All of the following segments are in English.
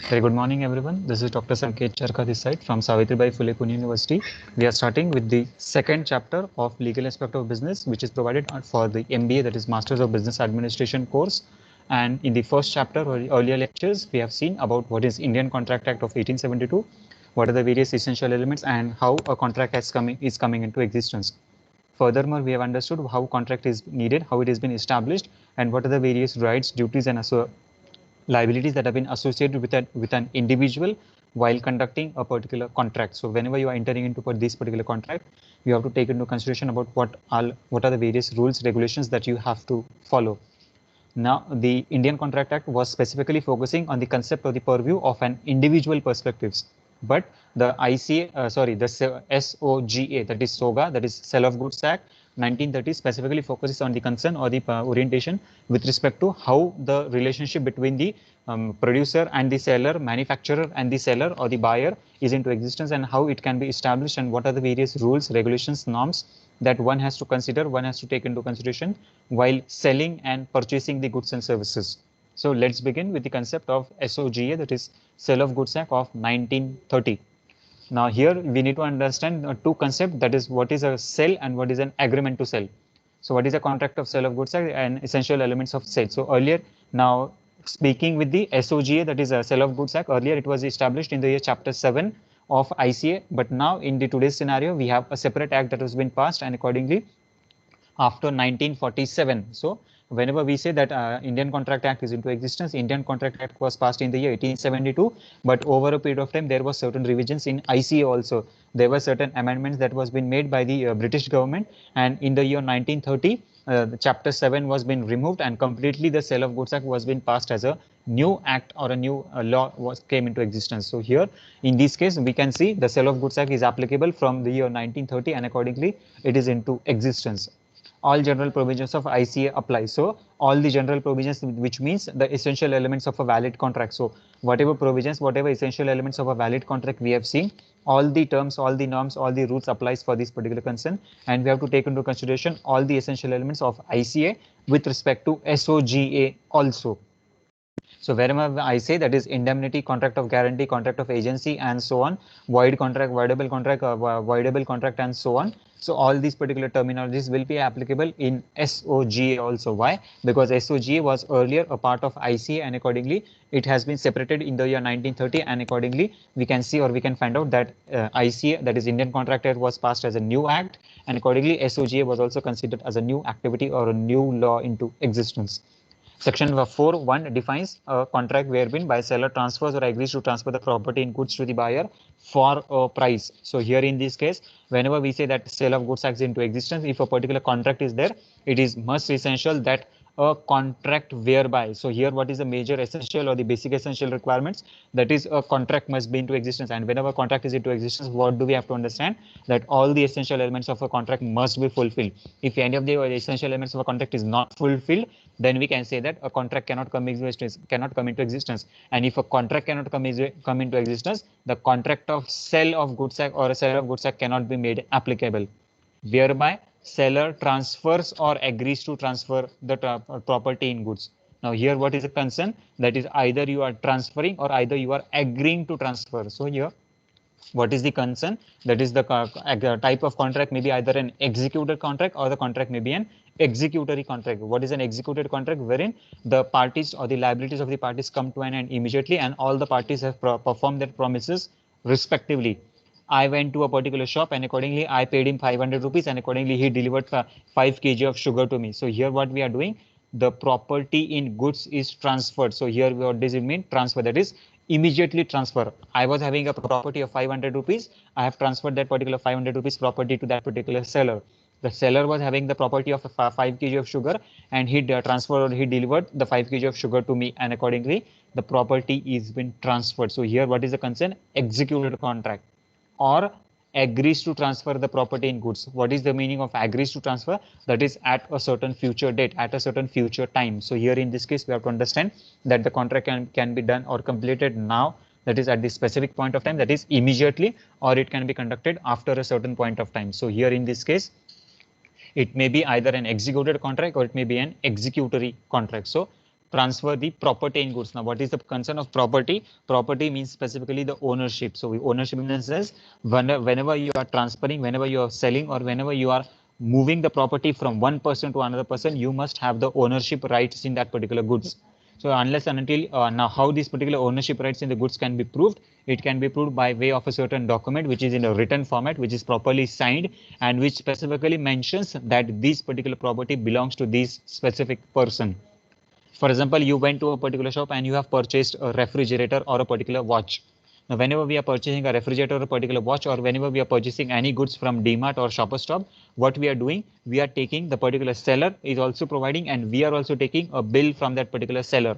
Very good morning, everyone. This is Dr. Sanket Charka this side from Savitribai Phule Pune University. We are starting with the second chapter of Legal Aspect of Business, which is provided for the MBA, that is Masters of Business Administration course. And in the first chapter or earlier lectures, we have seen about what is Indian Contract Act of 1872, what are the various essential elements, and how a contract is coming into existence. Furthermore, we have understood how contract is needed, how it has been established, and what are the various rights, duties, and liabilities that have been associated with an individual while conducting a particular contract. So whenever you are entering into this particular contract, you have to take into consideration about what are the various rules, regulations that you have to follow. Now, the Indian Contract Act was specifically focusing on the concept or the purview of an individual perspectives. But the SOGA, that is SOGA, that is Sale of Goods Act, 1930 specifically focuses on the concern or the orientation with respect to how the relationship between the producer and the seller, manufacturer and the seller or the buyer is into existence, and how it can be established, and what are the various rules, regulations, norms that one has to consider, one has to take into consideration while selling and purchasing the goods and services. So let's begin with the concept of SOGA, that is Sale of Goods Act of 1930. Now here we need to understand two concepts, that is what is a sale and what is an agreement to sell. So what is a contract of sale of goods and essential elements of sale. So earlier, now speaking with the SOGA, that is a Sale of Goods Act, earlier it was established in the year chapter 7 of ICA, but now in the today's scenario we have a separate act that has been passed, and accordingly after 1947. So whenever we say that Indian Contract Act is into existence, Indian Contract Act was passed in the year 1872, but over a period of time there was certain revisions in ICA also. There were certain amendments that was been made by the British government, and in the year 1930, chapter 7 was been removed, and completely the Sale of Goods Act was been passed as a new act or a new law was came into existence. So here in this case we can see the Sale of Goods Act is applicable from the year 1930, and accordingly it is into existence. All general provisions of ICA apply. So all the general provisions, which means the essential elements of a valid contract. So whatever provisions, whatever essential elements of a valid contract we have seen, all the terms, all the norms, all the rules applies for this particular concern, and we have to take into consideration all the essential elements of ICA with respect to SOGA also. So wherever I say that is indemnity, contract of guarantee, contract of agency, and so on, void contract, voidable contract, and so on. So all these particular terminologies will be applicable in SOGA also. Why? Because SOGA was earlier a part of ICA, and accordingly it has been separated in the year 1930, and accordingly we can see or we can find out that ICA, that is Indian Contract Act, was passed as a new act, and accordingly SOGA was also considered as a new activity or a new law into existence. Section 4.1 defines a contract wherein by seller transfers or agrees to transfer the property in goods to the buyer for a price. So here in this case, whenever we say that Sale of Goods Act into existence, if a particular contract is there, it is must essential that a contract whereby. So here what is the major essential or the basic essential requirements? That is a contract must be into existence, and whenever contract is into existence, what do we have to understand? That all the essential elements of a contract must be fulfilled. If any of the essential elements of a contract is not fulfilled, then we can say that a contract cannot come into existence. And if a contract cannot come into existence, the contract of sale of goods act or a sale of goods act cannot be made applicable, whereby seller transfers or agrees to transfer the property in goods. Now here what is the concern? That is either you are transferring or either you are agreeing to transfer. So here what is the concern? That is the type of contract may be either an executed contract or the contract may be an executory contract. What is an executed contract? Wherein the parties or the liabilities of the parties come to an end immediately, and all the parties have performed their promises respectively. I went to a particular shop, and accordingly I paid him 500 rupees, and accordingly he delivered 5 kg of sugar to me. So here what we are doing, the property in goods is transferred. So here what does it mean? Transfer, that is immediately transfer. I was having a property of 500 rupees. I have transferred that particular 500 rupees property to that particular seller. The seller was having the property of 5 kg of sugar, and he transferred or he delivered the 5 kg of sugar to me, and accordingly the property is been transferred. So here what is the concern? Executed contract. Or agrees to transfer the property in goods. What is the meaning of agrees to transfer? That is at a certain future date, at a certain future time. So here in this case, we have to understand that the contract can be done or completed now, that is at the specific point of time, that is immediately, or it can be conducted after a certain point of time. So here in this case, it may be either an executed contract or it may be an executory contract. So transfer the property in goods. Now, what is the concern of property? Property means specifically the ownership. So ownership in the sense, whenever you are transferring, whenever you are selling, or whenever you are moving the property from one person to another person, you must have the ownership rights in that particular goods. So unless and until now, how these particular ownership rights in the goods can be proved? It can be proved by way of a certain document which is in a written format, which is properly signed, and which specifically mentions that this particular property belongs to this specific person. For example, you went to a particular shop and you have purchased a refrigerator or a particular watch. Now, whenever we are purchasing a refrigerator or a particular watch, or whenever we are purchasing any goods from DMart or Shoppers Stop, what we are doing, we are taking the particular seller is also providing, and we are also taking a bill from that particular seller.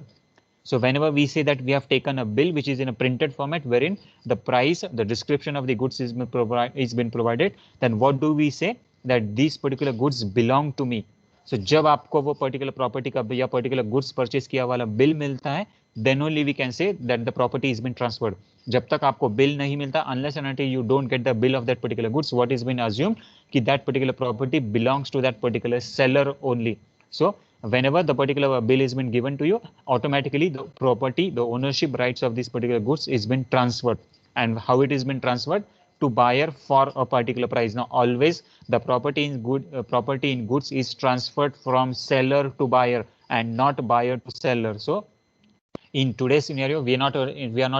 So whenever we say that we have taken a bill which is in a printed format wherein the price, the description of the goods is been provided, then what do we say? That these particular goods belong to me. So जब आपको वो particular property का या particular goods purchase किया वाला bill मिलता है, then only we can say that the property has been transferred. जब तक आपको bill नहीं मिलता, unless and until you don't get the bill of that particular goods, what is been assumed कि that particular property belongs to that particular seller only. So whenever the particular bill is been given to you, automatically the property, the ownership rights of this particular goods is been transferred. And how it is been transferred? To buyer for a particular price. Now always the property in goods is transferred from seller to buyer and not buyer to seller. So in today's scenario, we are not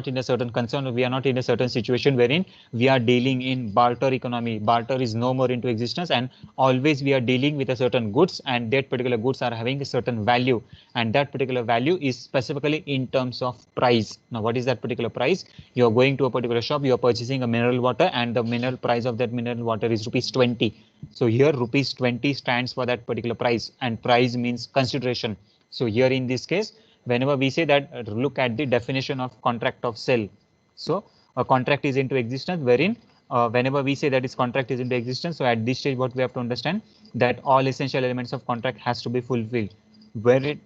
in a certain concern, we are not in a certain situation wherein we are dealing in barter economy. Barter is no more into existence, and always we are dealing with a certain goods, and that particular goods are having a certain value, and that particular value is specifically in terms of price. Now, what is that particular price? You are going to a particular shop, you are purchasing a mineral water, and the mineral price of that mineral water is ₹20. So here ₹20 stands for that particular price, and price means consideration. So here in this case, whenever we say that, look at the definition of contract of sale. So a contract is into existence wherein whenever we say that its contract is into existence, so at this stage what we have to understand that all essential elements of contract has to be fulfilled. Where it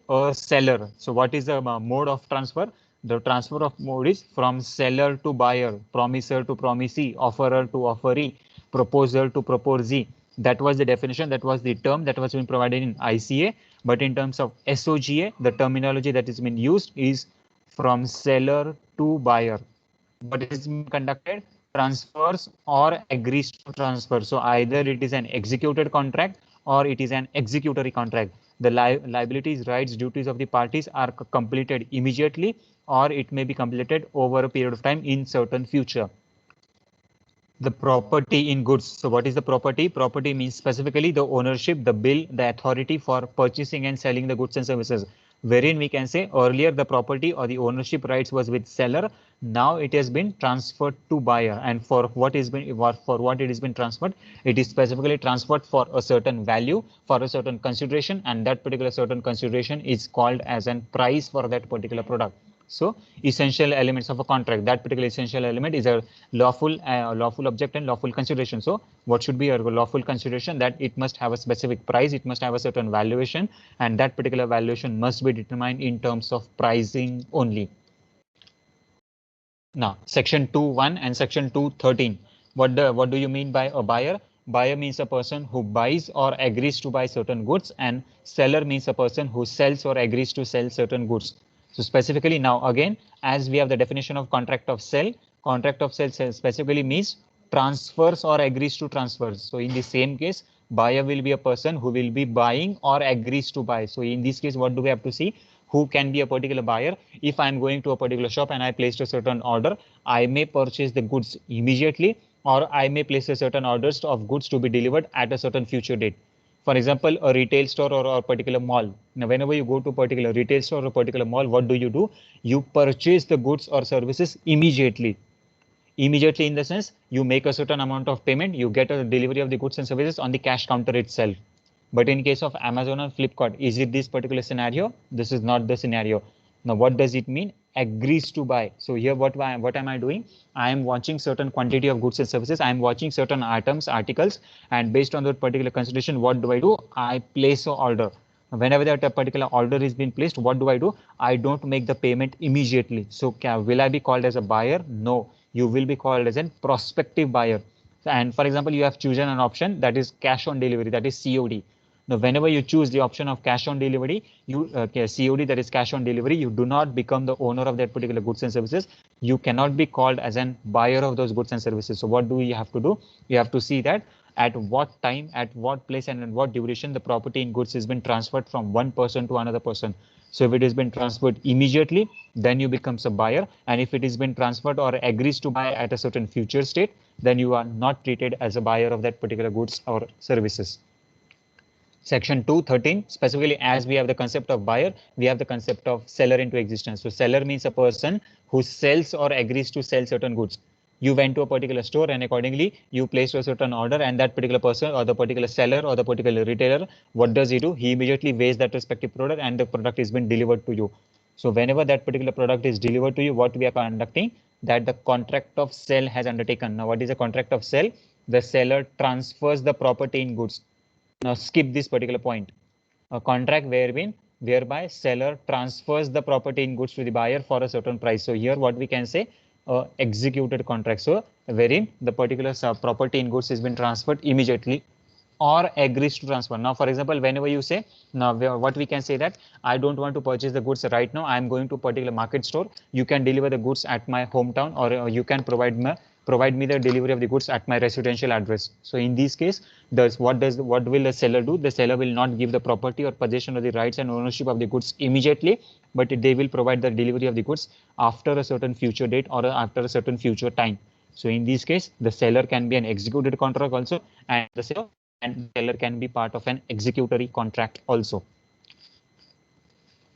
a seller, so what is the mode of transfer? The transfer of mode is from seller to buyer, promiser to promisee, offerer to offeree, proposer to proposee. That was the definition, that was the term that was being provided in ICA. But in terms of SOGA, the terminology that is being used is from seller to buyer. What is being conducted? Transfers or agrees to transfer. So either it is an executed contract or it is an executory contract. The liabilities, rights, duties of the parties are completed immediately, or it may be completed over a period of time in certain future. The property in goods. So what is the property? Property means specifically the ownership, the bill, the authority for purchasing and selling the goods and services. Wherein we can say earlier the property or the ownership rights was with seller. Now it has been transferred to buyer, and for what it has been transferred, it is specifically transferred for a certain value, for a certain consideration, and that particular certain consideration is called as an price for that particular product. So essential elements of a contract, that particular essential element is a lawful object and lawful consideration. So what should be a lawful consideration? That it must have a specific price, it must have a certain valuation, and that particular valuation must be determined in terms of pricing only. Now, section 2.1 and section 2.13. What do you mean by a buyer? Buyer means a person who buys or agrees to buy certain goods, and seller means a person who sells or agrees to sell certain goods. So specifically now again, as we have the definition of contract of sale specifically means transfers or agrees to transfers. So in the same case, buyer will be a person who will be buying or agrees to buy. So in this case, what do we have to see? Who can be a particular buyer? If I'm going to a particular shop and I placed a certain order, I may purchase the goods immediately, or I may place a certain orders of goods to be delivered at a certain future date. For example, a retail store or a particular mall. Now, whenever you go to a particular retail store or a particular mall, what do? You purchase the goods or services immediately. Immediately in the sense, you make a certain amount of payment, you get a delivery of the goods and services on the cash counter itself. But in case of Amazon or Flipkart, is it this particular scenario? This is not the scenario. Now, what does it mean? Agrees to buy. So here, what am I doing? I am watching certain quantity of goods and services. I am watching certain items, articles, and based on that particular consideration, what do? I place an order. Whenever that particular order is being placed, what do? I don't make the payment immediately. So will I be called as a buyer? No, you will be called as a prospective buyer. And for example, you have chosen an option that is cash on delivery, that is COD. Now, whenever you choose the option of cash on delivery, you COD, that is cash on delivery, you do not become the owner of that particular goods and services. You cannot be called as an buyer of those goods and services. So what do you have to do? You have to see that at what time, at what place, and in what duration the property in goods has been transferred from one person to another person. So if it has been transferred immediately, then you becomes a buyer. And if it has been transferred or agrees to buy at a certain future state, then you are not treated as a buyer of that particular goods or services. Section 213, specifically, as we have the concept of buyer, we have the concept of seller into existence. So seller means a person who sells or agrees to sell certain goods. You went to a particular store and accordingly you placed a certain order, and that particular person or the particular seller or the particular retailer, what does he do? He immediately weighs that respective product and the product is been delivered to you. So whenever that particular product is delivered to you, what we are conducting, that the contract of sale has undertaken. Now, what is a contract of sale? The seller transfers the property in goods. Now skip this particular point. A contract whereby seller transfers the property in goods to the buyer for a certain price. So here what we can say, executed contract. So wherein the particular property in goods has been transferred immediately or agrees to transfer. Now, for example, whenever you say, now what we can say that I don't want to purchase the goods right now, I am going to a particular market store. You can deliver the goods at my hometown, or you can provide me the delivery of the goods at my residential address. So in this case, what will the seller do? The seller will not give the property or possession of the rights and ownership of the goods immediately, but they will provide the delivery of the goods after a certain future date or after a certain future time. So in this case, the seller can be an executed contract also, and the seller can be part of an executory contract also.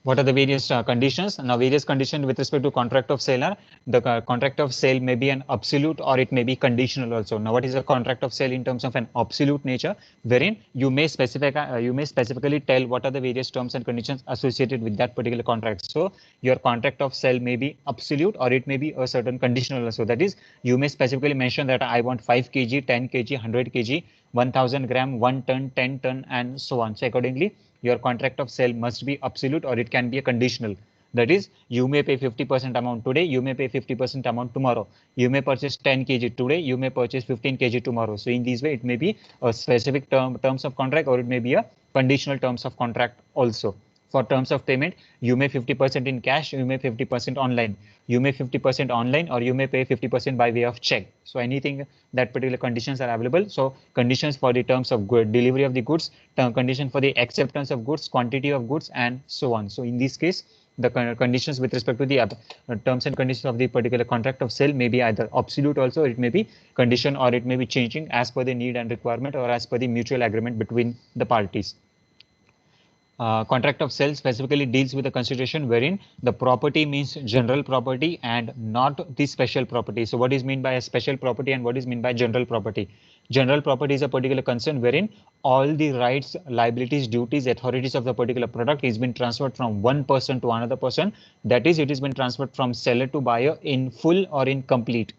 What are the various conditions? Now, various conditions with respect to contract of sale are, the contract of sale may be an absolute or it may be conditional also. Now, what is a contract of sale in terms of an absolute nature, wherein you may specifically tell what are the various terms and conditions associated with that particular contract. So your contract of sale may be absolute or it may be a certain conditional also. That is, you may specifically mention that I want 5 kg, 10 kg, 100 kg, 1000 gram, 1 ton, 10 ton, and so on. So accordingly, your contract of sale must be absolute or it can be a conditional. That is, you may pay 50% amount today, you may pay 50% amount tomorrow. You may purchase 10 kg today, you may purchase 15 kg tomorrow. So in this way, it may be a specific terms of contract or it may be a conditional terms of contract also. For terms of payment, you may 50% in cash, you may 50% online. You may 50% online or you may pay 50% by way of check. So anything that particular conditions are available. So conditions for the terms of delivery of the goods, condition for the acceptance of goods, quantity of goods, and so on. So in this case, the conditions with respect to the terms and conditions of the particular contract of sale may be either absolute also, it may be condition, or it may be changing as per the need and requirement or as per the mutual agreement between the parties. Contract of sale specifically deals with the consideration wherein the property means general property and not the special property. So what is meant by a special property and what is meant by general property? General property is a particular concern wherein all the rights, liabilities, duties, authorities of the particular product is been transferred from one person to another person. That is, it has been transferred from seller to buyer in full or in complete.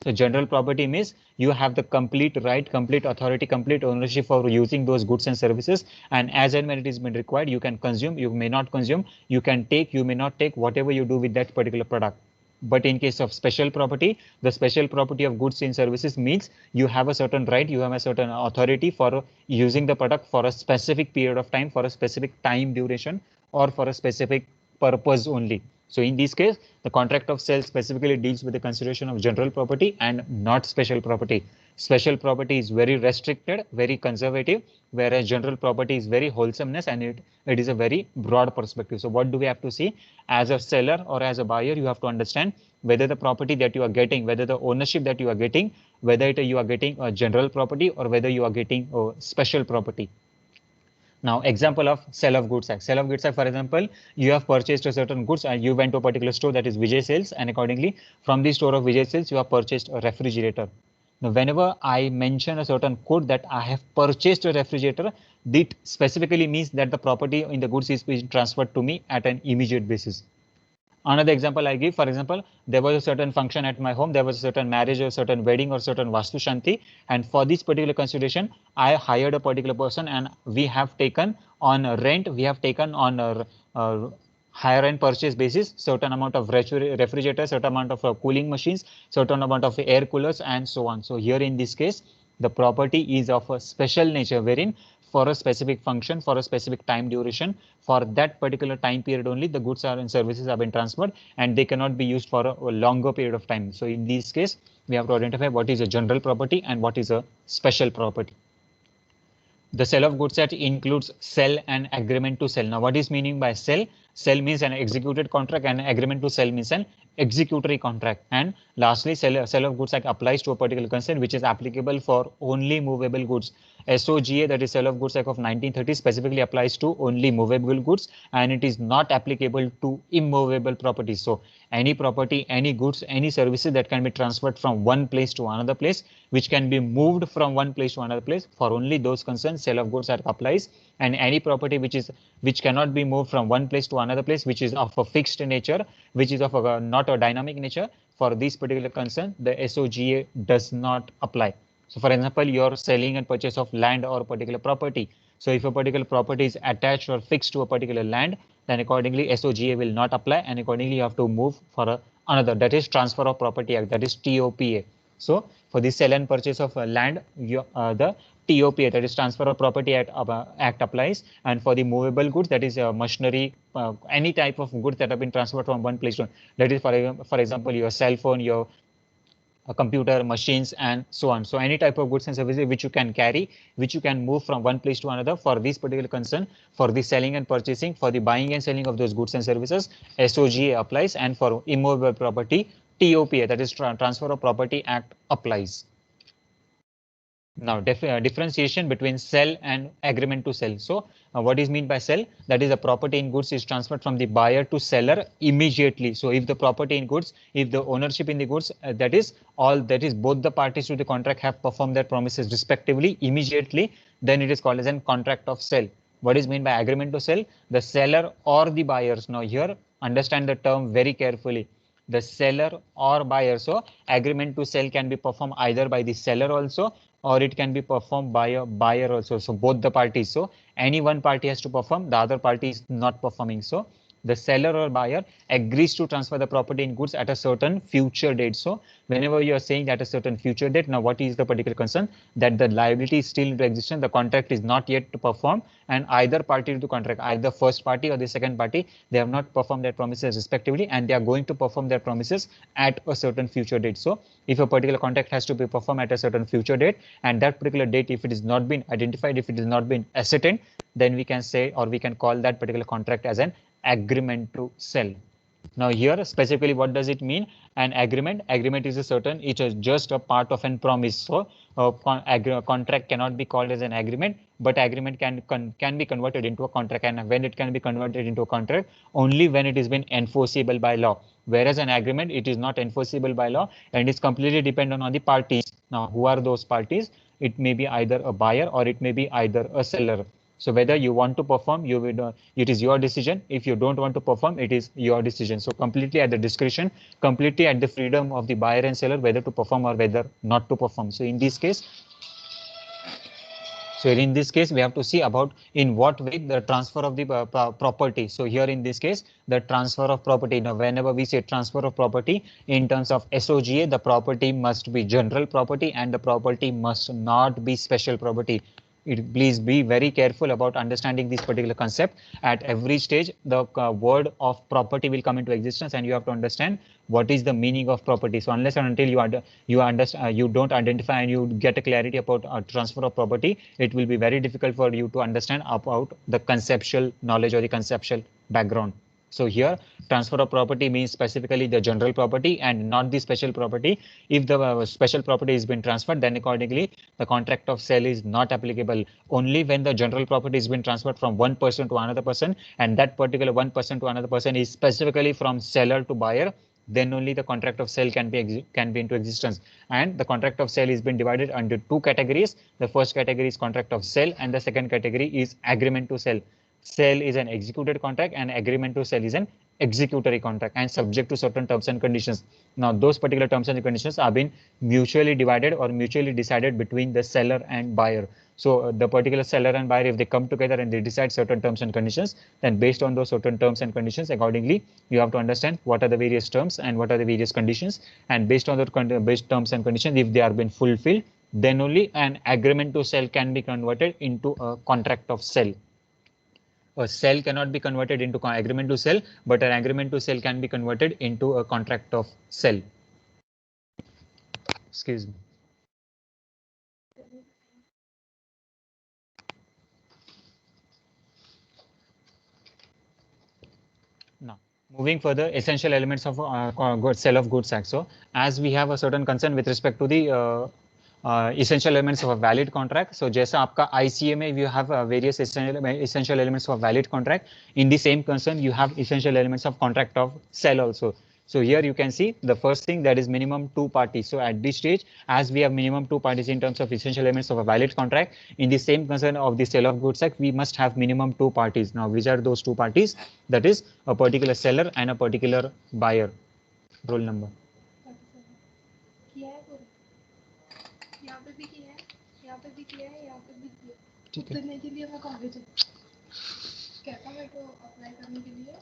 So general property means you have the complete right, complete authority, complete ownership for using those goods and services. And as and when it is been required, you can consume, you may not consume, you can take, you may not take, whatever you do with that particular product. But in case of special property, the special property of goods and services means you have a certain right, you have a certain authority for using the product for a specific period of time, for a specific time duration, or for a specific purpose only. So in this case, the contract of sale specifically deals with the consideration of general property and not special property. Special property is very restricted, very conservative, whereas general property is very wholesomeness and it is a very broad perspective. So what do we have to see? As a seller or as a buyer, you have to understand whether the property that you are getting, whether the ownership that you are getting, whether you are getting a general property or whether you are getting a special property. Now, example of sale of goods act. Sale of goods act, for example, you have purchased a certain goods and you went to a particular store, that is Vijay Sales, and accordingly from the store of Vijay Sales, you have purchased a refrigerator. Now, whenever I mention a certain code that I have purchased a refrigerator, it specifically means that the property in the goods is being transferred to me at an immediate basis. Another example I give, for example, there was a certain function at my home, there was a certain marriage or certain wedding or certain Vastu Shanti, and for this particular consideration, I hired a particular person and we have taken on rent, we have taken on a hire and purchase basis, certain amount of refrigerators, certain amount of cooling machines, certain amount of air coolers, and so on. So here in this case, the property is of a special nature wherein for a specific function, for a specific time duration. For that particular time period only, the goods and services have been transferred, and they cannot be used for a longer period of time. So in this case, we have to identify what is a general property and what is a special property. The sale of goods set includes sell and agreement to sell. Now, what is meaning by sell? Sell means an executed contract, and agreement to sell means an executory contract. And lastly, sale of goods act applies to a particular concern which is applicable for only movable goods. SOGA, that is Sale of Goods Act of 1930, specifically applies to only movable goods, and it is not applicable to immovable properties. So any property, any goods, any services that can be transferred from one place to another place, which can be moved from one place to another place, for only those concerns Sale of Goods Act applies. And any property which cannot be moved from one place to another place, which is of a fixed nature, which is of a not a dynamic nature, for this particular concern, the SOGA does not apply. So for example, you're selling and purchase of land or a particular property. So if a particular property is attached or fixed to a particular land, then accordingly SOGA will not apply, and accordingly you have to move for another, that is Transfer of Property Act, that is TOPA. So for the sale and purchase of land, the TOPA, that is Transfer of Property Act applies, and for the movable goods, that is machinery, any type of goods that have been transferred from one place to, that is for example your cell phone, your a computer, machines, and so on. So any type of goods and services which you can carry, which you can move from one place to another, for this particular concern, for the selling and purchasing, for the buying and selling of those goods and services, SOGA applies, and for immovable property, TOPA, that is Transfer of Property Act, applies. Now, differentiation between sell and agreement to sell. So what is meant by sell? That is, the property in goods is transferred from the buyer to seller immediately. So if the property in goods, if the ownership in the goods, that is both the parties to the contract have performed their promises respectively immediately, then it is called as a contract of sell. What is meant by agreement to sell? The seller or the buyers. Now here, understand the term very carefully. The seller or buyer. So agreement to sell can be performed either by the seller also, or it can be performed by a buyer also. So both the parties. So any one party has to perform, the other party is not performing. So the seller or buyer agrees to transfer the property in goods at a certain future date. So whenever you are saying at a certain future date, now what is the particular concern? That the liability is still into existence, the contract is not yet to perform, and either party to the contract, either first party or the second party, they have not performed their promises respectively, and they are going to perform their promises at a certain future date. So if a particular contract has to be performed at a certain future date, and that particular date, if it is not been identified, if it is not been ascertained, then we can say, or we can call that particular contract as an agreement to sell. Now here specifically, what does it mean? An agreement is a certain, it is just a part of an promise. So contract cannot be called as an agreement, but agreement can be converted into a contract. And when it can be converted into a contract, only when it is been enforceable by law. Whereas an agreement, it is not enforceable by law, and is completely dependent on the parties. Now who are those parties? It may be either a buyer or it may be either a seller. So whether you want to perform, it is your decision. If you don't want to perform, it is your decision. So completely at the discretion, completely at the freedom of the buyer and seller, whether to perform or whether not to perform. So in this case, we have to see about in what way the transfer of the property. So here in this case, the transfer of property. Now, whenever we say transfer of property in terms of SOGA, the property must be general property and the property must not be special property. Please be very careful about understanding this particular concept. At every stage, the word of property will come into existence, and you have to understand what is the meaning of property. So unless and until you don't identify and you get a clarity about transfer of property, it will be very difficult for you to understand about the conceptual knowledge or the conceptual background. So here, transfer of property means specifically the general property and not the special property. If the special property has been transferred, then accordingly, the contract of sale is not applicable. Only when the general property has been transferred from one person to another person, and that particular one person to another person is specifically from seller to buyer, then only the contract of sale can be into existence. And the contract of sale is been divided into two categories. The first category is contract of sale, and the second category is agreement to sell. Sale is an executed contract and agreement to sell is an executory contract and subject to certain terms and conditions. Now, those particular terms and conditions are being mutually divided or mutually decided between the seller and buyer. So the particular seller and buyer, if they come together and they decide certain terms and conditions, then based on those certain terms and conditions, accordingly, you have to understand what are the various terms and what are the various conditions. And based on the based terms and conditions, if they are been fulfilled, then only an agreement to sell can be converted into a contract of sell. A sell cannot be converted into agreement to sell, but an agreement to sell can be converted into a contract of sell. Excuse me. Now, moving further, essential elements of sale of goods act. So, as we have a certain concern with respect to the essential elements of a valid contract. So, जैसा आपका ICA में you have various essential elements of a valid contract. In the same concern, you have essential elements of contract of sale also. So here you can see the first thing, that is minimum 2 parties. So at this stage, as we have minimum 2 parties in terms of essential elements of a valid contract, in the same concern of the sale of goods act, we must have minimum 2 parties. Now, which are those 2 parties? That is a particular seller and a particular buyer. Roll number. उतरने के लिए मैं college कहता मेरे को apply करने के लिए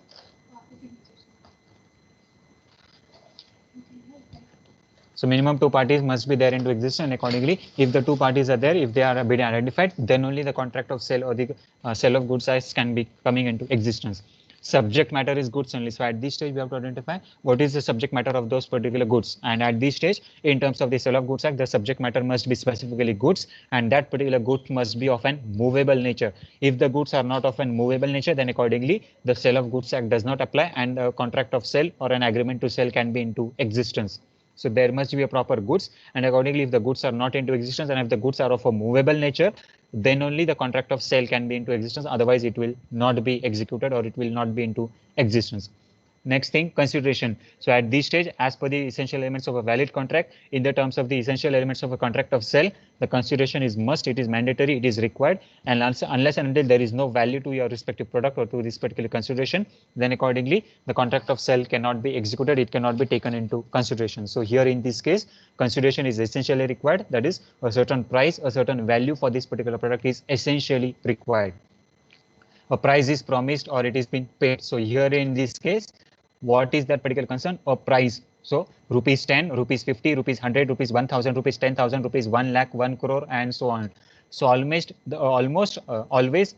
So minimum 2 parties must be there into existence, and accordingly, if the 2 parties are there, if they are been identified, then only the contract of sale or the sale of goods can be coming into existence. Subject matter is goods only. So at this stage, we have to identify what is the subject matter of those particular goods. And at this stage, in terms of the Sale of Goods Act, the subject matter must be specifically goods, and that particular good must be of an movable nature. If the goods are not of an movable nature, then accordingly, the Sale of Goods Act does not apply, and a contract of sale or an agreement to sell can be into existence. So there must be a proper goods, and accordingly, if the goods are not into existence and if the goods are of a movable nature, then only the contract of sale can be into existence. Otherwise, it will not be executed or it will not be into existence. Next thing, consideration. So at this stage, as per the essential elements of a valid contract, in the terms of the essential elements of a contract of sale, the consideration is must, it is mandatory, it is required, and unless and until there is no value to your respective product or to this particular consideration, then accordingly, the contract of sale cannot be executed, it cannot be taken into consideration. So here in this case, consideration is essentially required, that is a certain price, a certain value for this particular product is essentially required. A price is promised or it is been paid. So here in this case, what is that particular concern? A price. So rupees 10, rupees 50, rupees 100, rupees 1000, rupees 10,000, rupees 1 lakh, 1 crore, and so on. So always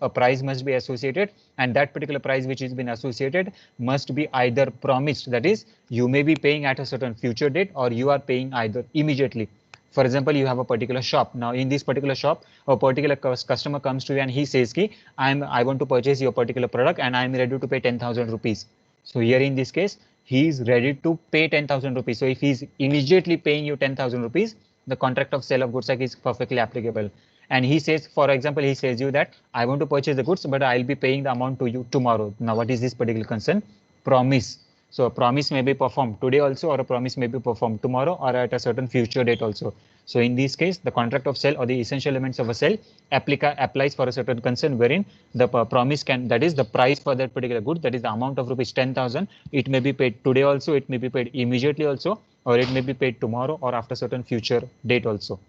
a price must be associated, and that particular price which has been associated must be either promised, that is you may be paying at a certain future date, or you are paying either immediately. For example, you have a particular shop. Now in this particular shop, a particular customer comes to you and he says ki I want to purchase your particular product and I am ready to pay 10,000 rupees. So here in this case, he is ready to pay 10,000 rupees. So if he is immediately paying you 10,000 rupees, the contract of sale of goods act is perfectly applicable. And he says, for example, he says you that I want to purchase the goods, but I'll be paying the amount to you tomorrow. Now, what is this particular concern? Promise. So a promise may be performed today also, or a promise may be performed tomorrow or at a certain future date also. So in this case, the contract of sale or the essential elements of a sale applies for a certain concern wherein the promise can, that is the price for that particular good, that is the amount of rupees 10,000. It may be paid today also, it may be paid immediately also, or it may be paid tomorrow or after certain future date also.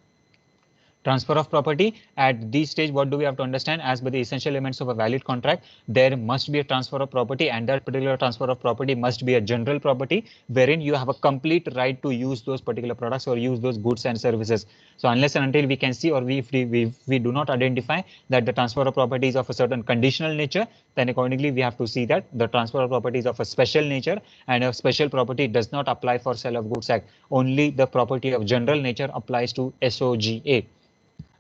Transfer of property. At this stage, what do we have to understand? As per the essential elements of a valid contract, there must be a transfer of property, and that particular transfer of property must be a general property wherein you have a complete right to use those particular products or use those goods and services. So unless and until we can see, or we do not identify that the transfer of property is of a certain conditional nature, then accordingly we have to see that the transfer of property is of a special nature, and a special property does not apply for Sale of Goods Act. Only the property of general nature applies to SOGA.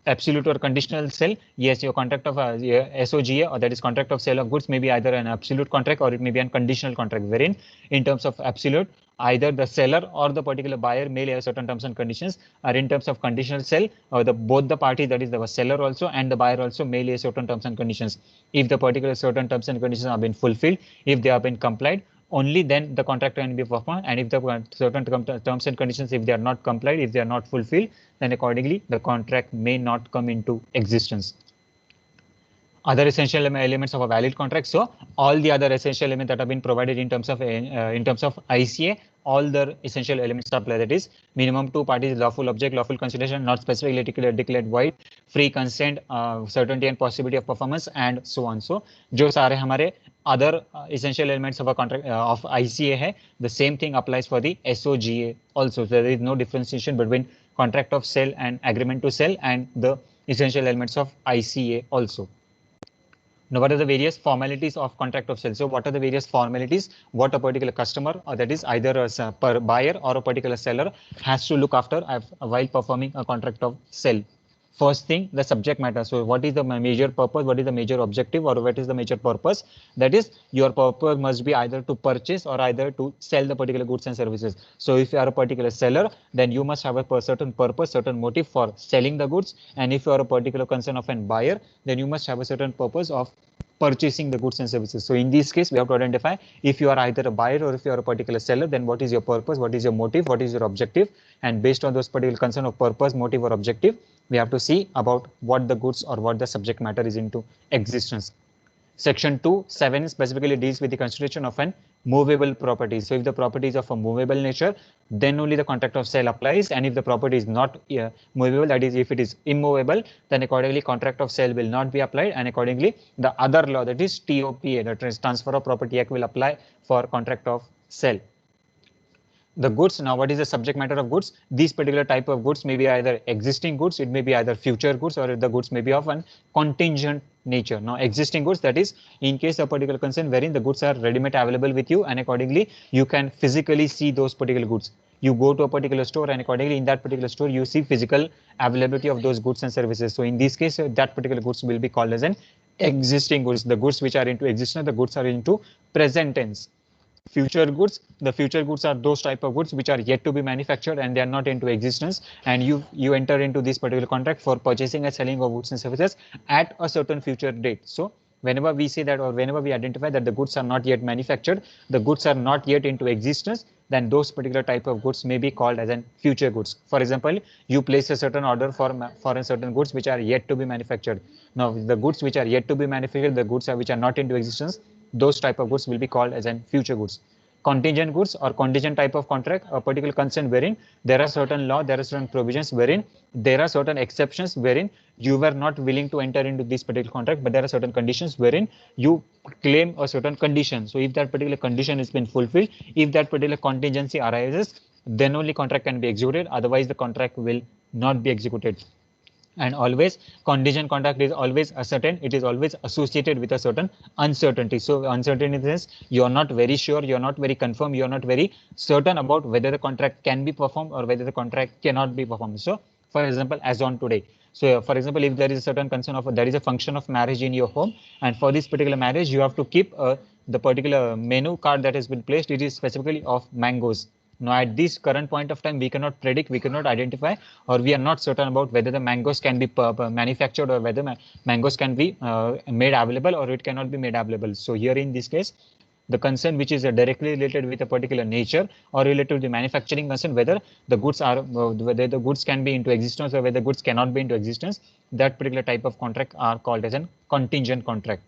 Absolute or conditional sale, yes, your contract of SOGA, or that is contract of sale of goods, may be either an absolute contract or it may be a conditional contract, wherein in terms of absolute, either the seller or the particular buyer may have certain terms and conditions, or in terms of conditional sale, or both the parties, that is the seller also and the buyer also, may have certain terms and conditions. If the particular certain terms and conditions have been fulfilled, if they have been complied, only then the contract can be performed, and if the certain terms and conditions, if they are not complied, if they are not fulfilled, then accordingly the contract may not come into existence. Other essential elements of a valid contract. So all the other essential elements that have been provided in terms of ICA, all the essential elements apply. That is minimum 2 parties, lawful object, lawful consideration, not specifically declared void, free consent, certainty and possibility of performance, and so on. So जो सारे हमारे other essential elements of a contract of ICA है, the same thing applies for the SOGA also. So there is no differentiation between contract of sale and agreement to sell, and the essential elements of ICA also. Now, what are the various formalities of contract of sale? So, what are the various formalities what a particular customer, or that is either a per buyer or a particular seller, has to look after while performing a contract of sale? First thing, the subject matter. So, what is the major purpose? What is the major objective, or what is the major purpose? That is, your purpose must be either to purchase or either to sell the particular goods and services. So, if you are a particular seller, then you must have a certain purpose, certain motive for selling the goods. And if you are a particular concern of a buyer, then you must have a certain purpose of purchasing the goods and services. So in this case, we have to identify if you are either a buyer or if you are a particular seller, then what is your purpose, what is your motive, what is your objective, and based on those particular concern of purpose, motive, or objective, we have to see about what the goods or what the subject matter is into existence. Section 2(7) specifically deals with the consideration of an movable property. So if the property is of a movable nature, then only the contract of sale applies, and if the property is not movable, that is if it is immovable, then accordingly contract of sale will not be applied, and accordingly the other law, that is TOPA, that is Transfer of Property Act, will apply for contract of sale. The goods, now what is the subject matter of goods? These particular type of goods may be either existing goods, it may be either future goods, or the goods may be of an contingent nature. Now existing goods, that is in case of particular concern wherein the goods are ready-made available with you, and accordingly you can physically see those particular goods. You go to a particular store, and accordingly in that particular store you see physical availability of those goods and services. So in this case, that particular goods will be called as an existing goods. The goods which are into existence, the goods are into present tense. Future goods, the future goods are those type of goods which are yet to be manufactured and they are not into existence, and you enter into this particular contract for purchasing and selling of goods and services at a certain future date. So whenever we say that, or whenever we identify that the goods are not yet manufactured, the goods are not yet into existence, then those particular type of goods may be called as an future goods. For example, you place a certain order for a certain goods which are yet to be manufactured. Now the goods which are yet to be manufactured, the goods which are not into existence, those type of goods will be called as an future goods. Contingent goods or contingent type of contract, a particular concern wherein there are certain law, there are certain provisions wherein there are certain exceptions wherein you were not willing to enter into this particular contract, but there are certain conditions wherein you claim a certain condition. So if that particular condition has been fulfilled, if that particular contingency arises, then only contract can be executed, otherwise the contract will not be executed. And always contingent contract is always uncertain, it is always associated with a certain uncertainty. So uncertainty is you are not very sure, you are not very confirmed, you are not very certain about whether the contract can be performed or whether the contract cannot be performed. So for example, as on today, so for example, if there is a certain concern of there is a function of marriage in your home, and for this particular marriage you have to keep the particular menu card that has been placed, it is specifically of mangoes. Now at this current point of time, we cannot predict, we cannot identify, or we are not certain about whether the mangoes can be manufactured or whether mangoes can be made available or it cannot be made available. So here in this case, the concern which is directly related with a particular nature or related to the manufacturing concern, whether the goods are whether the goods can be into existence or whether goods cannot be into existence, that particular type of contract are called as a contingent contract.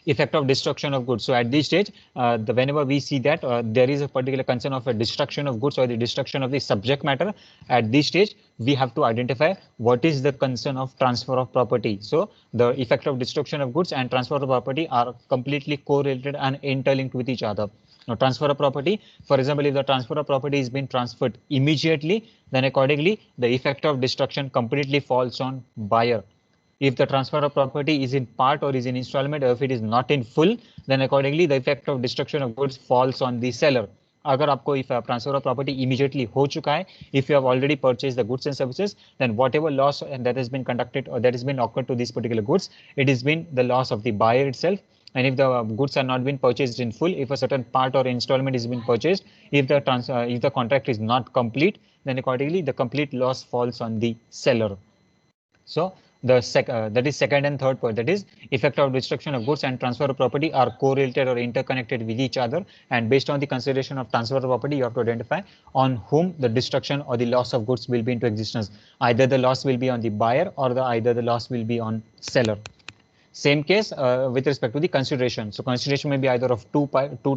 Effect of destruction of goods. So at this stage, whenever we see that there is a particular concern of a destruction of goods or the destruction of the subject matter, at this stage we have to identify what is the concern of transfer of property. So the effect of destruction of goods and transfer of property are completely correlated and interlinked with each other. Now transfer of property, for example, if the transfer of property is being transferred immediately, then accordingly the effect of destruction completely falls on buyer. If the transfer of property is in part or is in installment, or if it is not in full, then accordingly the effect of destruction of goods falls on the seller. अगर आपको if transfer of property immediately हो चुका है, if you have already purchased the goods and services, then whatever loss that has been conducted or that has been occurred to these particular goods, it has been the loss of the buyer itself. And if the goods are not been purchased in full, if a certain part or installment is been purchased, if the contract is not complete, then accordingly the complete loss falls on the seller. So that is second and third point, that is effect of destruction of goods and transfer of property are correlated or interconnected with each other, and based on the consideration of transfer of property, you have to identify on whom the destruction or the loss of goods will be into existence. Either the loss will be on the buyer or either the loss will be on seller. Same case with respect to the consideration. So consideration may be either of two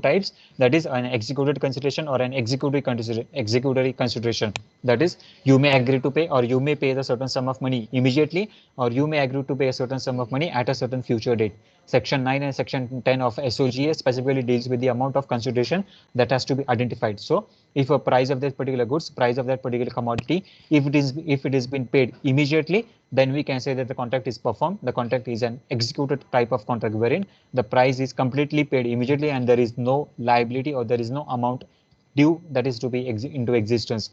types, that is an executed consideration or an executory consideration. That is, you may agree to pay or you may pay the certain sum of money immediately, or you may agree to pay a certain sum of money at a certain future date. Section 9 and Section 10 of SOGA specifically deals with the amount of consideration that has to be identified. So if a price of that particular goods, price of that particular commodity, if it is been paid immediately, then we can say that the contract is performed. The contract is an executed type of contract wherein the price is completely paid immediately and there is no liability or there is no amount due that is to be into existence.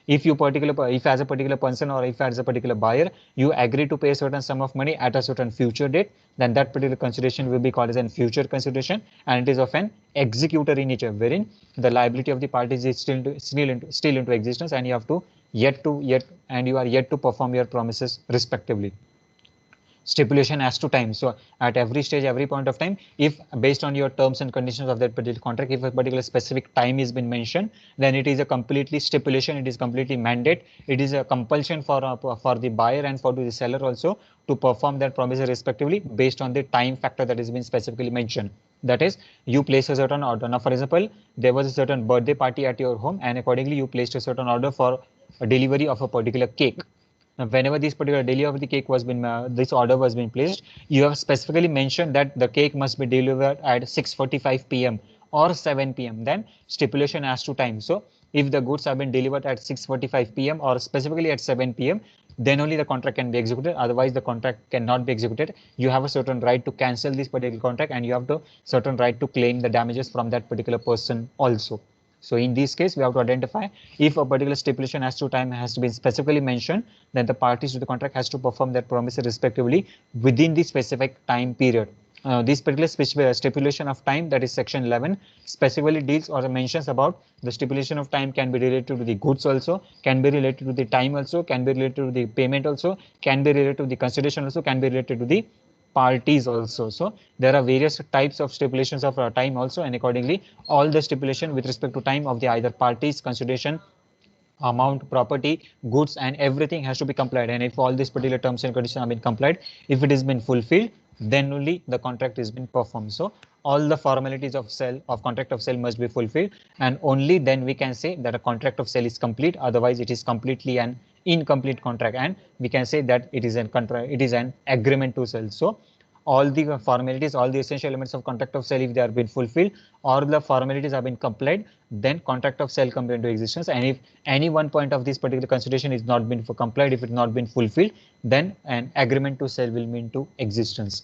If as a particular person or if as a particular buyer you agree to pay a certain sum of money at a certain future date, then that particular consideration will be called as a future consideration, and it is of an executory nature wherein the liability of the parties is still into existence, and you have to you are yet to perform your promises respectively. Stipulation as to time. So at every stage, every point of time, if based on your terms and conditions of that particular contract, if a particular specific time is been mentioned, then it is a completely stipulation. It is completely mandate. It is a compulsion for the buyer and for the seller also to perform that promise respectively based on the time factor that has been specifically mentioned. That is, you place a certain order. Now, for example, there was a certain birthday party at your home, and accordingly, you placed a certain order for a delivery of a particular cake. Now, whenever this particular delivery of the cake was been this order was being placed, you have specifically mentioned that the cake must be delivered at 6:45 p.m. or 7 p.m. Then stipulation as to time. So if the goods have been delivered at 6:45 p.m. or specifically at 7 p.m., then only the contract can be executed. Otherwise, the contract cannot be executed. You have a certain right to cancel this particular contract, and you have the certain right to claim the damages from that particular person also. So in this case, we have to identify if a particular stipulation as to time has to be specifically mentioned, then the parties to the contract has to perform their promises respectively within the specific time period. This particular stipulation of time, that is section 11, specifically deals or mentions about the stipulation of time can be related to the goods also, can be related to the time also, can be related to the payment also, can be related to the consideration also, can be related to the parties also. So there are various types of stipulations of time also, and accordingly all the stipulation with respect to time of the either parties, consideration, amount, property, goods, and everything has to be complied. And if all these particular terms and conditions have been complied, if it has been fulfilled, then only the contract has been performed. So all the formalities of contract of sale must be fulfilled, and only then we can say that a contract of sale is complete. Otherwise, it is completely an incomplete contract, and we can say that it is an agreement to sell. So all the formalities, all the essential elements of contract of sale, if they are been fulfilled, or the formalities have been complied, then contract of sale comes into existence. And if any one point of this particular consideration is not been complied, if it not been fulfilled, then an agreement to sell will mean to existence.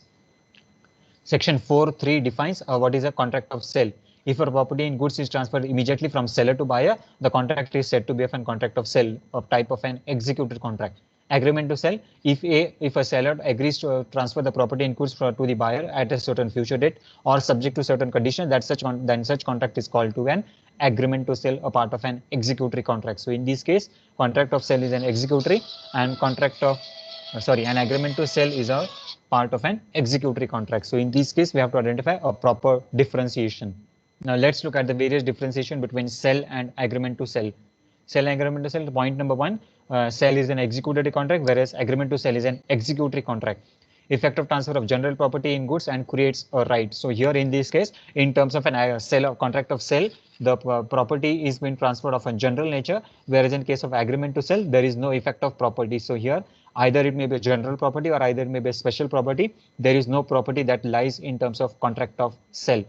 Section 4.3 defines what is a contract of sale. If a property in goods is transferred immediately from seller to buyer, the contract is said to be a contract of sale, of type of an executed contract. Agreement to sell, if a seller agrees to transfer the property in goods to the buyer at a certain future date or subject to certain conditions, that then such contract is called to an agreement to sell, a part of an executory contract. So in this case, contract of sale is an executory, and an agreement to sell is a part of an executory contract. So in this case, we have to identify a proper differentiation. Now let's look at the various differentiation between sell and agreement to sell. Sell and agreement to sell, point number one, sell is an executory contract, whereas agreement to sell is an executory contract. Effective transfer of general property in goods and creates a right. So here in this case, in terms of an contract of sell, the property is being transferred of a general nature, whereas in case of agreement to sell, there is no effect of property. So here, either it may be a general property or either it may be a special property. There is no property that lies in terms of contract of sell.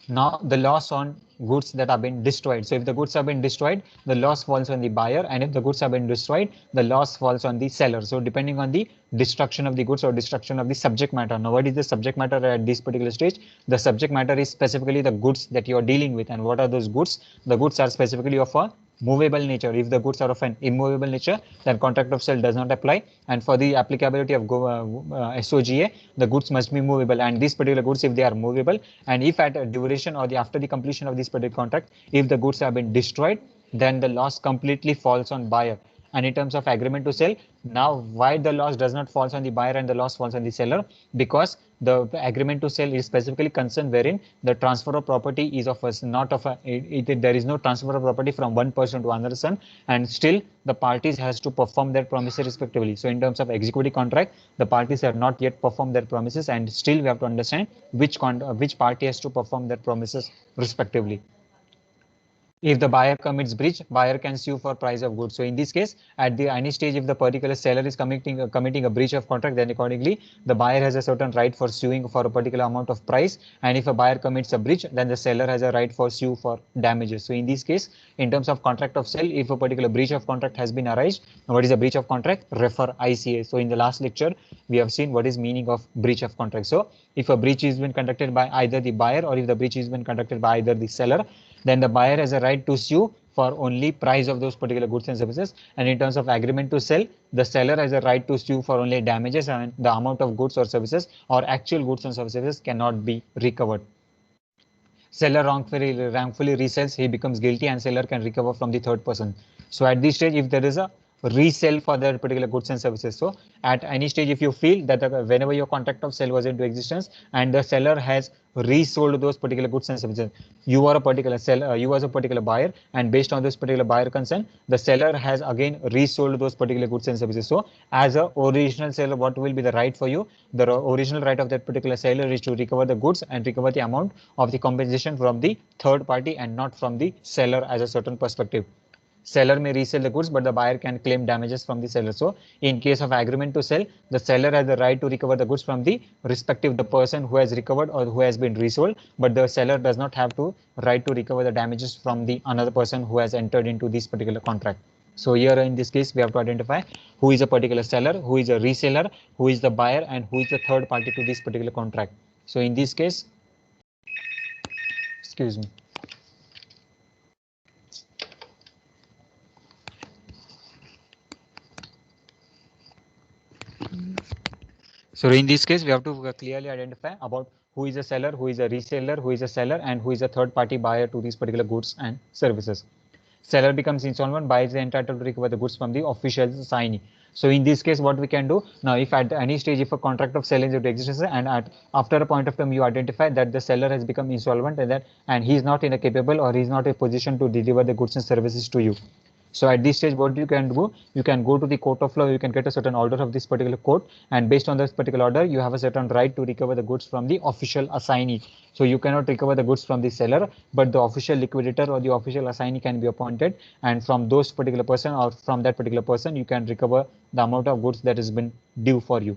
Now the loss on goods that have been destroyed. So if the goods have been destroyed, the loss falls on the buyer, and if the goods have been destroyed, the loss falls on the seller. So depending on the destruction of the goods or destruction of the subject matter. Now what is the subject matter at this particular stage? The subject matter is specifically the goods that you are dealing with. And what are those goods? The goods are specifically of a movable nature. If the goods are of an immovable nature, then contract of sale does not apply. And for the applicability of SOGA, the goods must be movable. And these particular goods, if they are movable, and if at a duration or after the completion of this particular contract, if the goods have been destroyed, then the loss completely falls on buyer. And in terms of agreement to sell, now why the loss does not falls on the buyer and the loss falls on the seller? Because the agreement to sell is specifically concerned wherein the transfer of property is of us, not of a, there is no transfer of property from one person to another person, and still the parties has to perform their promises respectively. So in terms of executive contract, the parties have not yet performed their promises, and still we have to understand which party has to perform their promises respectively. If the buyer commits breach, buyer can sue for price of goods. So in this case, at the any stage, if the particular seller is committing a breach of contract, then accordingly the buyer has a certain right for suing for a particular amount of price. And if a buyer commits a breach, then the seller has a right for sue for damages. So in this case, in terms of contract of sale, if a particular breach of contract has been arised, what is a breach of contract? Refer ICA. So in the last lecture, we have seen what is meaning of breach of contract. So if a breach is been conducted by either the buyer or if the breach is been conducted by either the seller, then the buyer has a right to sue for only price of those particular goods and services. And in terms of agreement to sell, the seller has a right to sue for only damages, and the amount of goods or services or actual goods and services cannot be recovered. Seller wrongfully resells, he becomes guilty, and seller can recover from the third person. So at this stage, if there is a resell for that particular goods and services, so at any stage, if you feel that whenever your contract of sale was into existence and the seller has resold those particular goods and services, you are a particular seller, you as a particular buyer, and based on this particular buyer concern, the seller has again resold those particular goods and services. So as a original seller, what will be the right for you? The original right of that particular seller is to recover the goods and recover the amount of the compensation from the third party and not from the seller as a certain perspective. Seller may resell the goods, but the buyer can claim damages from the seller. So in case of agreement to sell, the seller has the right to recover the goods from the respective the person who has recovered or who has been resold, but the seller does not have to right to recover the damages from the another person who has entered into this particular contract. So here in this case, we have to identify who is a particular seller, who is a reseller, who is the buyer, and who is the third party to this particular contract. So in this case, excuse me. So in this case, we have to clearly identify about who is a seller, who is a reseller, who is a seller, and who is a third party buyer to these particular goods and services. Seller becomes insolvent, buyer is entitled to recover the goods from the official assignee. So in this case, what we can do now, if at any stage, if a contract of sale is into existence and after a point of time you identify that the seller has become insolvent and he is not in a capable or he is not in a position to deliver the goods and services to you. So at this stage, what you can do, you can go to the court of law, you can get a certain order of this particular court, and based on this particular order, you have a certain right to recover the goods from the official assignee. So you cannot recover the goods from the seller, but the official liquidator or the official assignee can be appointed, and from those particular person or from that particular person, you can recover the amount of goods that has been due for you.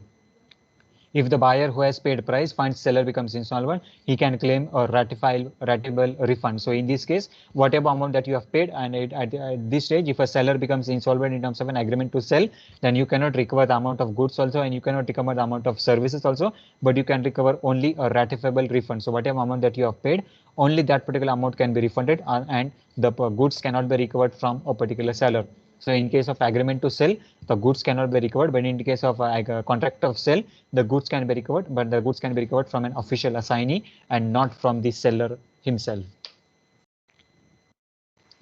If the buyer who has paid price finds seller becomes insolvent, he can claim a ratable refund. So in this case, whatever amount that you have paid, and at this stage, if a seller becomes insolvent in terms of an agreement to sell, then you cannot recover the amount of goods also, and you cannot recover the amount of services also, but you can recover only a ratifiable refund. So whatever amount that you have paid, only that particular amount can be refunded, and the goods cannot be recovered from a particular seller. So in case of agreement to sell, the goods cannot be recovered, but in case of a contract of sale, the goods can be recovered, but the goods can be recovered from an official assignee and not from the seller himself.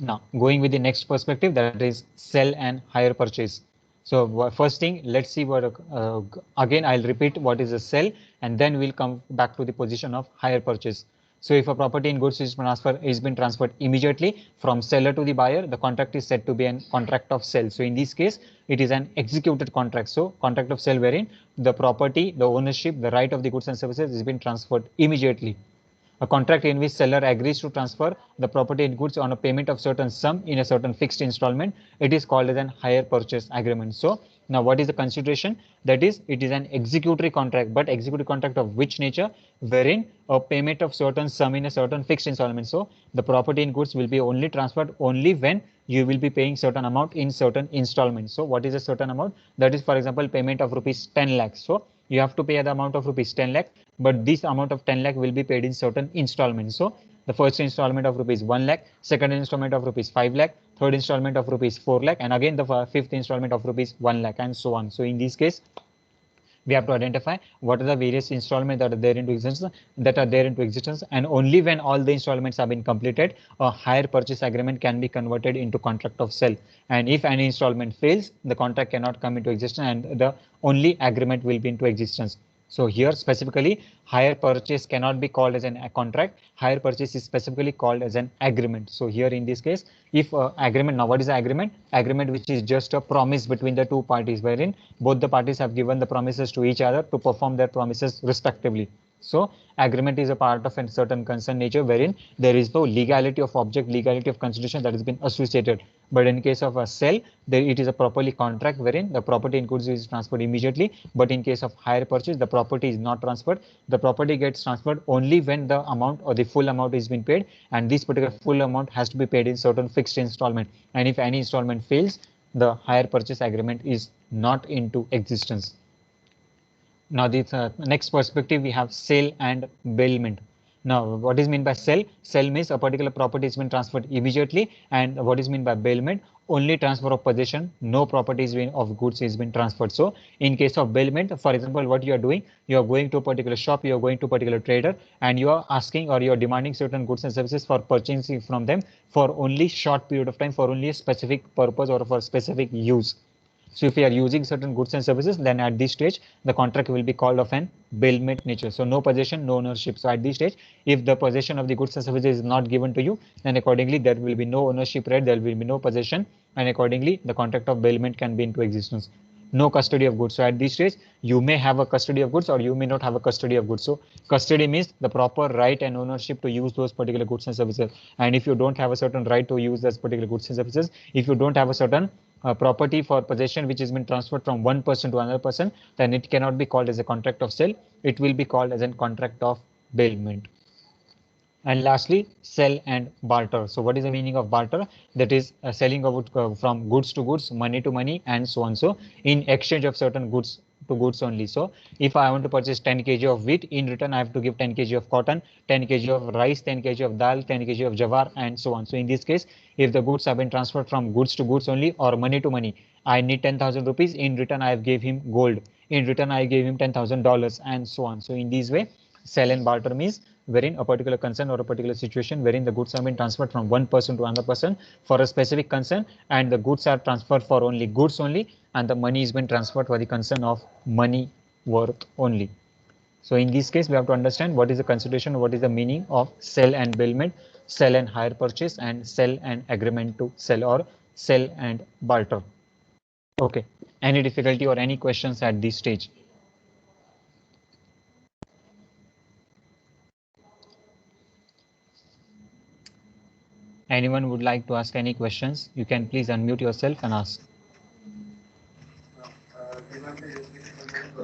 Now, going with the next perspective, that is sell and hire purchase. So first thing, let's see what, again, I'll repeat what is a sell, and then we'll come back to the position of hire purchase. So if a property in goods is been transferred immediately from seller to the buyer, the contract is said to be an contract of sale. So in this case, it is an executed contract. So contract of sale wherein the property, the ownership, the right of the goods and services is being transferred immediately. A contract in which seller agrees to transfer the property and goods on a payment of certain sum in a certain fixed installment, it is called as an hire purchase agreement. So now what is the consideration? That is, it is an executory contract, but executory contract of which nature? Wherein a payment of certain sum in a certain fixed installment. So the property and goods will be only transferred only when you will be paying certain amount in certain installments. So what is a certain amount? That is, for example, payment of rupees 10 lakhs. So you have to pay the amount of rupees 10 lakh, but this amount of 10 lakh will be paid in certain installments. So the first installment of rupees 1 lakh, second installment of rupees 5 lakh, third installment of rupees 4 lakh, and again the fifth installment of rupees 1 lakh, and so on. So in this case, we have to identify what are the various installments that are there into existence, and only when all the installments have been completed, a hire purchase agreement can be converted into contract of sale. And if any installment fails, the contract cannot come into existence, and the only agreement will be into existence. So here specifically, hire purchase cannot be called as a contract. Hire purchase is specifically called as an agreement. So here in this case, if agreement, now what is the agreement? Agreement which is just a promise between the two parties, wherein both the parties have given the promises to each other to perform their promises respectively. So agreement is a part of a certain concern nature wherein there is no legality of object, legality of consideration that has been associated. But in case of a sale, there it is a properly contract wherein the property in goods is transferred immediately. But in case of hire purchase, the property is not transferred. The property gets transferred only when the amount or the full amount is been paid, and this particular full amount has to be paid in certain fixed installment. And if any installment fails, the hire purchase agreement is not into existence. Now the next perspective we have sale and bailment. Now what is meant by sale? Sale means a particular property is been transferred immediately, and what is meant by bailment? Only transfer of possession, no property is been of goods is been transferred. So in case of bailment, for example, what you are doing, you are going to a particular shop, you are going to a particular trader, and you are asking or you are demanding certain goods and services for purchasing from them for only short period of time, for only a specific purpose or for specific use. So if you are using certain goods and services, then at this stage, the contract will be called of an bailment nature. So no possession, no ownership. So at this stage, if the possession of the goods and services is not given to you, then accordingly there will be no ownership right, there will be no possession, and accordingly the contract of bailment can be into existence. No custody of goods. So at this stage, you may have a custody of goods or you may not have a custody of goods. So custody means the proper right and ownership to use those particular goods and services. And if you don't have a certain right to use those particular goods and services, if you don't have a certain property for possession which has been transferred from one person to another person, then it cannot be called as a contract of sale. It will be called as a contract of bailment. And lastly, sell and barter. So what is the meaning of barter? That is selling of from goods to goods, money to money, and so on. So in exchange of certain goods to goods only. So if I want to purchase 10 kg of wheat, in return I have to give 10 kg of cotton, 10 kg of rice, 10 kg of dal, 10 kg of jawar, and so on. So in this case, if the goods have been transferred from goods to goods only or money to money, I need 10,000 rupees. In return, I have gave him gold. In return, I gave him $10,000, and so on. So in this way, sell and barter means wherein a particular concern or a particular situation wherein the goods have been transferred from one person to another person for a specific concern, and the goods are transferred for only goods only, and the money has been transferred for the concern of money worth only. So in this case, we have to understand what is the consideration, what is the meaning of sell and bailment, sell and hire purchase, and sell and agreement to sell, or sell and barter. Okay. Any difficulty or any questions at this stage? Anyone would like to ask any questions? You can please unmute yourself and ask.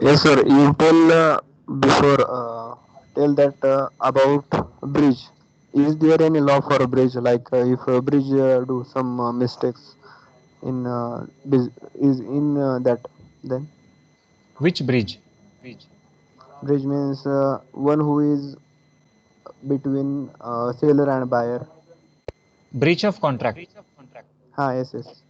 Yes, sir. You before tell that about bridge. Is there any law for a bridge? Like if a bridge do some mistakes in is in that, then Which bridge? bridge means one who is between seller and buyer. Breach of contract. Yes, yes.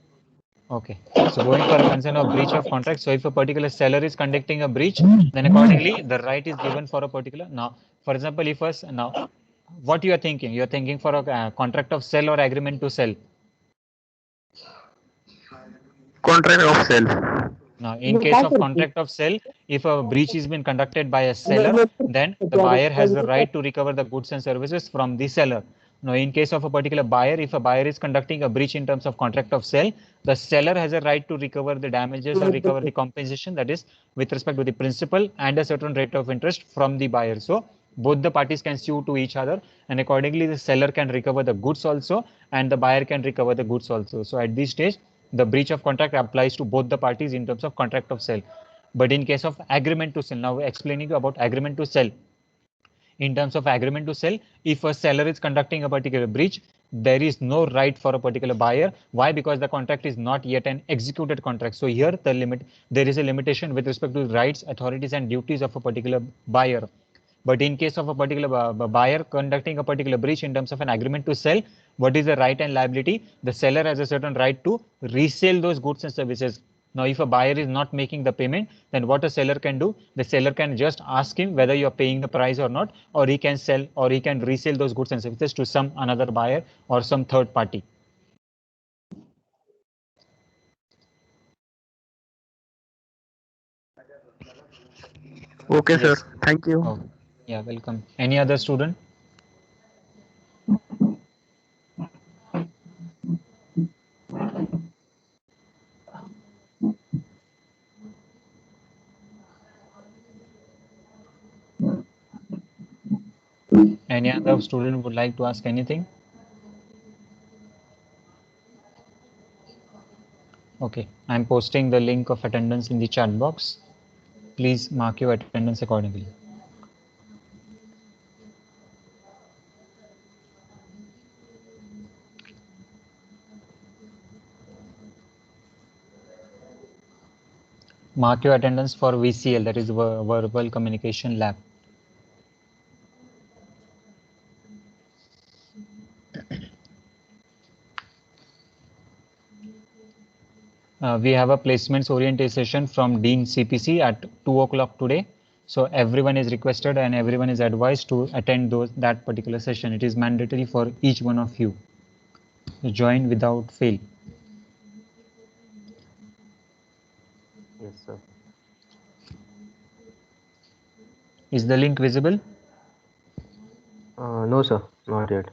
Okay. So going for a concern of breach of contract. So if a particular seller is conducting a breach, then accordingly the right is given for a particular. Now, for example, if us now, what you are thinking? You are thinking for a contract of sell or agreement to sell. Contract of sale. Now, in case of contract of sale, if a breach has been conducted by a seller, then the buyer has the right to recover the goods and services from the seller. Now, in case of a particular buyer, if a buyer is conducting a breach in terms of contract of sale, the seller has a right to recover the damages or recover the compensation, that is with respect to the principal and a certain rate of interest from the buyer. So both the parties can sue to each other, and accordingly the seller can recover the goods also and the buyer can recover the goods also. So at this stage, the breach of contract applies to both the parties in terms of contract of sale. But in case of agreement to sell, now explaining about agreement to sell. In terms of agreement to sell, if a seller is conducting a particular breach, there is no right for a particular buyer. Why? Because the contract is not yet an executed contract. So here there is a limitation with respect to rights, authorities, and duties of a particular buyer. But in case of a particular buyer conducting a particular breach in terms of an agreement to sell, what is the right and liability? The seller has a certain right to resell those goods and services. Now, if a buyer is not making the payment, then what a seller can do? The seller can just ask him whether you are paying the price or not, or he can sell or he can resell those goods and services to some another buyer or some third party. Okay, sir. Yes. Thank you. Oh, yeah, welcome. Any other student? Any other student would like to ask anything? Okay, I'm posting the link of attendance in the chat box. Please mark your attendance accordingly. Mark your attendance for VCL, that is Verbal Communication Lab. We have a placements orientation session from Dean CPC at 2 o'clock today. So everyone is requested and everyone is advised to attend that particular session. It is mandatory for each one of you. Join without fail. Yes, sir. Is the link visible? No, sir, not yet.